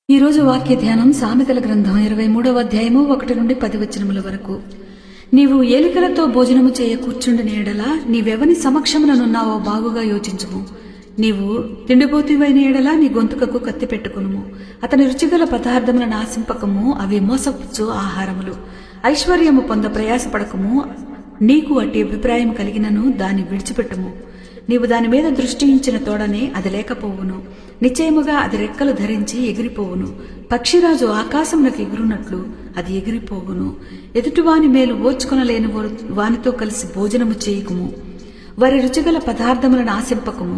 ఈరోజు వాక్య ధ్యానం సామెతల గ్రంథం 23వ అధ్యాయము 1 నుండి 10 వచనముల వరకు. నీవు ఏలికలతో భోజనము చేయ కూర్చుండిన ఎడల నీవెవని సమక్షముననున్నావో బాగుగా యోచించుము. నీవు తిండిపోతివైన ఎడల నీ గొంతుకకు కత్తి పెట్టుకునుము. అతని రుచిగల పదార్థములను ఆశింపకము, అవి మోసపుచ్చు ఆహారములు. ఐశ్వర్యము పొంద ప్రయాసపడకము. నీకు అట్టి అభిప్రాయం కలిగినను దాన్ని విడిచిపెట్టుము. నీవు దాని మీద దృష్టి ఉంచిన తోడనే అది లేకపోవును. నిశ్చయముగా అది రెక్కలు ధరించి ఎగిరిపోవును. పక్షిరాజు ఆకాశమునకు ఎగురున్నట్లు అది ఎగిరిపోవును. ఎదుటివాని మేలు ఓర్చుకొనలేని వానితో కలిసి భోజనము చేయకుము. వారి రుచిగల పదార్థములను ఆశింపకము.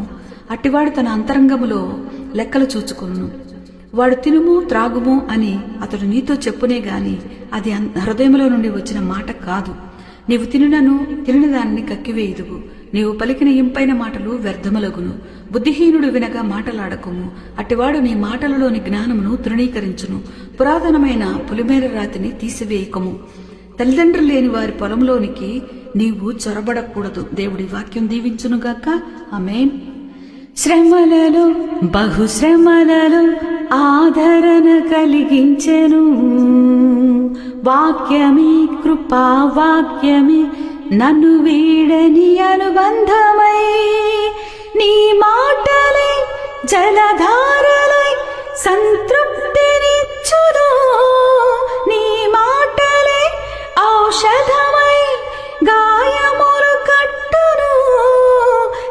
అట్టివాడు తన అంతరంగములో లెక్కలు చూచుకొనును. వాడు తినుము త్రాగుము అని అతడు నీతో చెప్పునే గాని అది హృదయములో నుండి వచ్చిన మాట కాదు. నీవు తినిన దానిని కక్కివేయుదువు. నీవు పలికిన ఇంపైన మాటలు వ్యర్థములగును. బుద్ధిహీనుడు వినగా మాటలాడకుము. అట్టివాడు నీ మాటలలోని జ్ఞానమును తృణీకరించును. పురాతనమైన పులిమేర రాతిని తీసివేయకము. తల్లిదండ్రులు లేని వారి పొలంలోనికి నీవు చొరబడకూడదు. దేవుడి వాక్యం దీవించునుగాక. ఆమేన్. శ్రమలలో బహుశ్రమలలో ఆదరణ కలిగించెను. వాక్యమే కృపా వాక్యమే నన్ను వీడని అనుబంధమై, నీ మాటలై జలధారలై సంతృప్తినిచ్చును. నీ మాటలే ఔషధమై గాయములు కట్టును.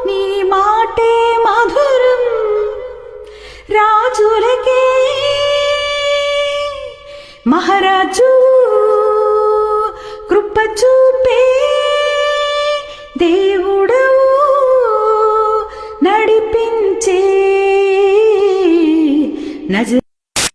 నీ మాటే మధురం రాజులకే. మహారాజు కృప చూపే దేవుడవు, నడిపించే